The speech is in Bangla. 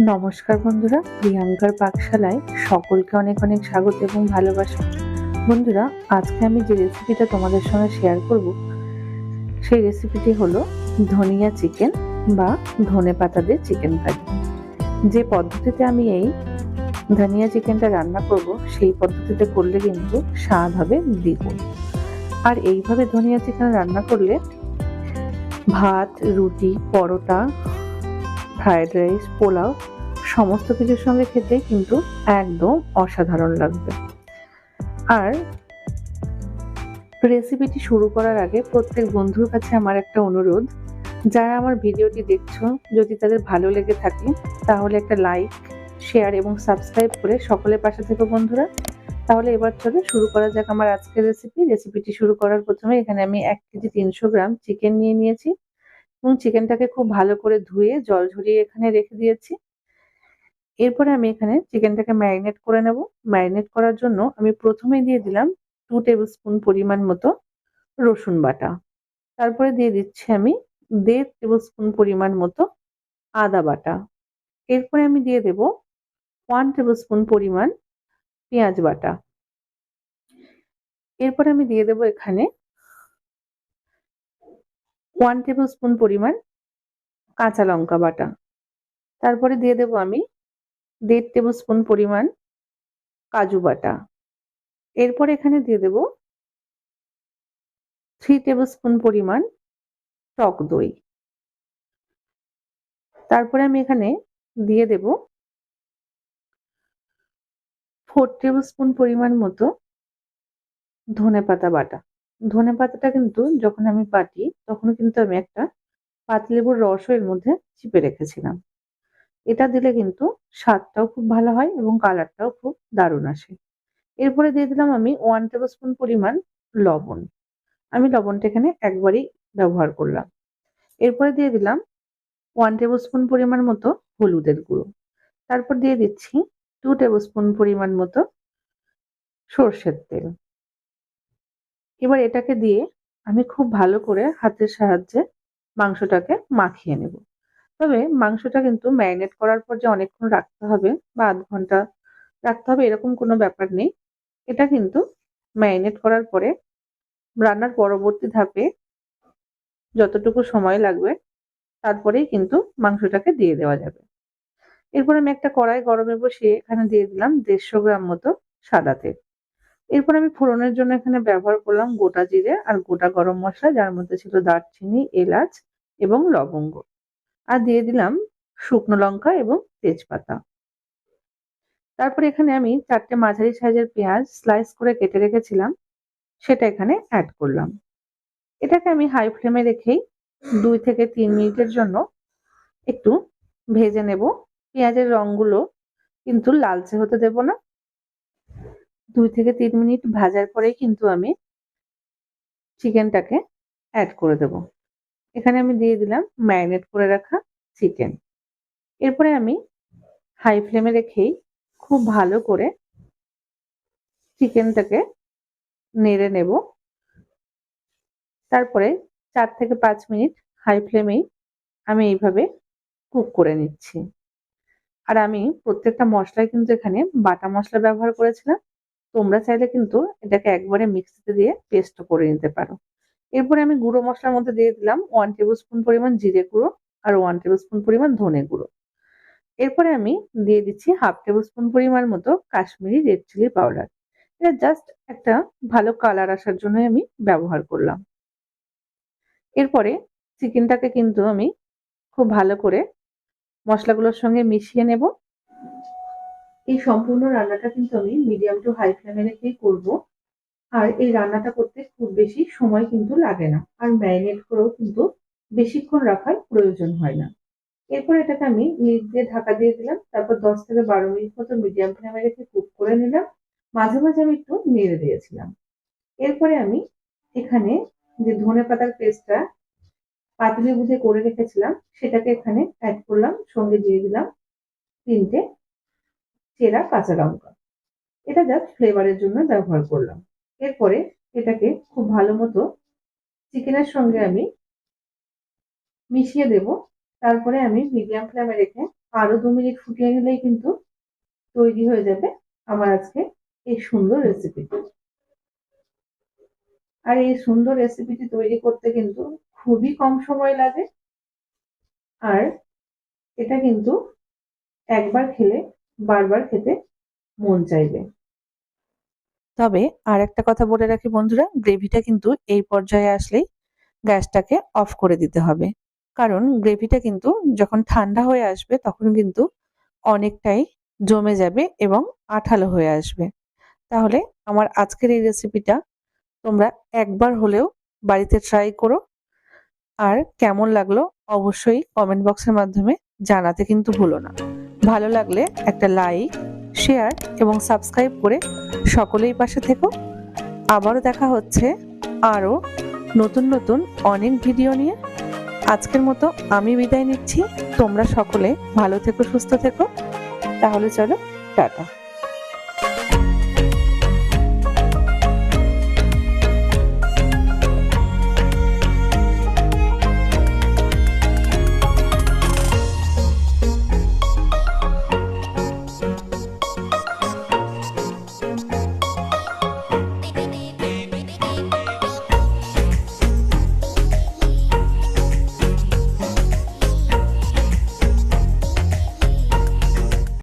নমস্কার বন্ধুরা, প্রিয়াঙ্কার পাকশালায় সকলকে অনেক অনেক স্বাগত এবং ভালোবাসা। বন্ধুরা, আজকে আমি যে রেসিপিটা তোমাদের সঙ্গে শেয়ার করব, সেই রেসিপিটি হলো ধনিয়া চিকেন বা ধনেপাতা দিয়ে চিকেন কারি। যে পদ্ধতিতে আমি এই ধনিয়া চিকেনটা রান্না করব, সেই পদ্ধতিতে করলে কিন্তু স্বাদ হবে দ্বিগুণ। আর এইভাবে ধনিয়া চিকেন রান্না করলে ভাত, রুটি, পরোটা, ফ্রাইড রাইস, পোলাও সমস্ত কিছুর সঙ্গে খেতে কিন্তু একদম অসাধারণ লাগবে। আর রেসিপিটি শুরু করার আগে প্রত্যেক বন্ধুর কাছে আমার একটা অনুরোধ, যারা আমার ভিডিওটি দেখছো, যদি তাদের ভালো লেগে থাকে তাহলে একটা লাইক, শেয়ার এবং সাবস্ক্রাইব করে সকলের পাশে থেকো বন্ধুরা। তাহলে এবার চলো শুরু করা যাক আমার আজকের রেসিপিটি শুরু করার প্রথমে এখানে আমি 1 কেজি 300 গ্রাম চিকেন নিয়ে নিয়েছি এবং চিকেনটাকে খুব ভালো করে ধুয়ে জল ঝরিয়ে এখানে রেখে দিয়েছি। এরপরে আমি এখানে চিকেনটাকে ম্যারিনেট করে নেব। ম্যারিনেট করার জন্য আমি প্রথমেই দিয়ে দিলাম 2 টেবিল স্পুন পরিমাণ মতো রসুন বাটা। তারপরে দিয়ে দিচ্ছি আমি 1.5 টেবিল স্পুন পরিমাণ মতো আদা বাটা। এরপরে আমি দিয়ে দেব 1 টেবিল স্পুন পরিমাণ পেঁয়াজ বাটা। এরপরে আমি দিয়ে দেব এখানে 1 টেবিল স্পুন পরিমাণ কাঁচা লঙ্কা বাটা। তারপরে দিয়ে দেব আমি 1.5 টেবিল স্পুন পরিমাণ কাজু বাটা। এরপর এখানে দিয়ে দেব 3 টেবিল স্পুন পরিমাণ টক দই। তারপরে আমি এখানে দিয়ে দেব 4 টেবিল স্পুন পরিমাণ মতো ধনেপাতা বাটা। ধনেপাতাটা কিন্তু যখন আমি বাটি তখন কিন্তু আমি একটা পাতিলেবুর রসও এর মধ্যে চিপে রেখেছিলাম। এটা দিলে কিন্তু স্বাদটাও খুব ভালো হয় এবং কালারটাও খুব দারুণ আসে। এরপরে দিয়ে দিলাম আমি 1 টেবিল স্পুন পরিমাণ লবণ। আমি লবণটা এখানে একবারই ব্যবহার করলাম। এরপরে দিয়ে দিলাম 1 টেবিল স্পুন পরিমাণ মতো হলুদের গুঁড়ো। তারপর দিয়ে দিচ্ছি 2 টেবিল স্পুন পরিমাণ মতো সর্ষের তেল। এবার এটাকে দিয়ে আমি খুব ভালো করে হাতের সাহায্যে মাংসটাকে মাখিয়ে নেব। তবে মাংসটা কিন্তু ম্যারিনেট করার পর যে অনেকক্ষণ রাখতে হবে বা আধ ঘন্টা রাখতে হবে এরকম কোনো ব্যাপার নেই। এটা কিন্তু ম্যারিনেট করার পরে রান্নার পরবর্তী ধাপে যতটুকু সময় লাগবে তারপরেই কিন্তু মাংসটাকে দিয়ে দেওয়া যাবে। এরপর আমি একটা কড়াই গরমে বসিয়ে এখানে দিয়ে দিলাম 150 গ্রাম মতো সাদা তেল। এরপর আমি ফোড়নের জন্য এখানে ব্যবহার করলাম গোটা জিরে আর গোটা গরম মসলা, যার মধ্যে ছিল দারচিনি, এলাচ এবং লবঙ্গ। আর দিয়ে দিলাম শুকনো লঙ্কা এবং তেজপাতা। তারপরে এখানে আমি 4টে মাঝারি সাইজের পেঁয়াজ স্লাইস করে কেটে রেখেছিলাম, সেটা এখানে অ্যাড করলাম। এটাকে আমি হাই ফ্লেমে রেখেই 2 থেকে 3 মিনিটের জন্য একটু ভেজে নেব। পেঁয়াজের রঙগুলো কিন্তু লালচে হতে দেব না। 2 থেকে 3 মিনিট ভাজার পরেই কিন্তু আমি চিকেনটাকে অ্যাড করে দেব। এখানে আমি দিয়ে দিলাম ম্যারিনেট করে রাখা চিকেন। এরপরে আমি হাই ফ্লেমে রেখেই খুব ভালো করে চিকেনটাকে নেড়ে নেব। তারপরে 4 থেকে 5 মিনিট হাই ফ্লেমেই আমি এইভাবে কুক করে নিচ্ছি। আর আমি প্রত্যেকটা মশলায় কিন্তু এখানে বাটা মশলা ব্যবহার করেছিলাম। তোমরা চাইলে কিন্তু এটাকে একবারে মিক্সিতে দিয়ে পেস্টও করে নিতে পারো। এরপরে আমি গুঁড়ো মশলার মধ্যে দিয়ে দিলাম 1 টেবিল স্পুন পরিমাণ জিরে গুঁড়ো আর 1 টেবিল স্পুন পরিমাণ ধনে গুঁড়ো। এরপরে আমি দিয়ে দিচ্ছি হাফ টেবিল স্পুন পরিমাণ মতো কাশ্মীরি রেড চিলি পাউডার। এটা জাস্ট একটা ভালো কালার আসার জন্যই আমি ব্যবহার করলাম। এরপরে চিকেনটাকে কিন্তু আমি খুব ভালো করে মশলাগুলোর সঙ্গে মিশিয়ে নেব। এই সম্পূর্ণ রান্নাটা কিন্তু আমি মিডিয়াম টু হাই ফ্লেমে রেখেই করব। আর এই রান্নাটা করতে খুব বেশি সময় কিন্তু লাগে না। আর ম্যারিনেট করেও কিন্তু বেশিক্ষণ রাখার প্রয়োজন হয় না। এরপর এটাকে আমি লিড দিয়ে ঢাকা দিয়ে দিলাম। তারপর 10 থেকে 12 মিনিট মতো মিডিয়াম ফ্লেমে রেখে কুক করে নিলাম। মাঝে, মাঝে আমি একটু নেড়ে দিয়েছিলাম। এরপরে আমি এখানে যে ধনেপাতার পেস্টটা পাতিলেবু দিয়ে করে রেখেছিলাম সেটাকে এখানে অ্যাড করলাম। সঙ্গে দিয়ে দিলাম 3টে চেরা কাঁচা লঙ্কা। এটা জাস্ট ফ্লেভারের জন্য ব্যবহার করলাম। এরপরে এটাকে খুব ভালো মতো চিকেনের সঙ্গে আমি মিশিয়ে দেব। তারপরে আমি মিডিয়াম ফ্লেমে রেখে আরো 2 মিনিট ফুটিয়ে নিলেই কিন্তু তৈরি হয়ে যাবে আমার আজকে এই সুন্দর রেসিপি। আর এই সুন্দর রেসিপিটি তৈরি করতে কিন্তু খুবই কম সময় লাগে, আর এটা কিন্তু একবার খেলে বারবার খেতে মন চাইবে। তবে আর একটা কথা বলে রাখি বন্ধুরা, গ্রেভিটা কিন্তু এই পর্যায়ে আসলেই গ্যাসটাকে অফ করে দিতে হবে, কারণ গ্রেভিটা কিন্তু যখন ঠান্ডা হয়ে আসবে তখন কিন্তু অনেকটাই জমে যাবে এবং আঠালো হয়ে আসবে। তাহলে আমার আজকের এই রেসিপিটা তোমরা একবার হলেও বাড়িতে ট্রাই করো, আর কেমন লাগলো অবশ্যই কমেন্ট বক্সের মাধ্যমে জানাতে কিন্তু ভুলো না। ভালো লাগলে একটা লাইক, শেয়ার এবং সাবস্ক্রাইব করে সকলেই পাশে থেকো। আবারও দেখা হচ্ছে আরও নতুন নতুন অনেক ভিডিও নিয়ে। আজকের মতো আমি বিদায় নিচ্ছি। তোমরা সকলে ভালো থেকো, সুস্থ থেকো। তাহলে চলো, টাটা।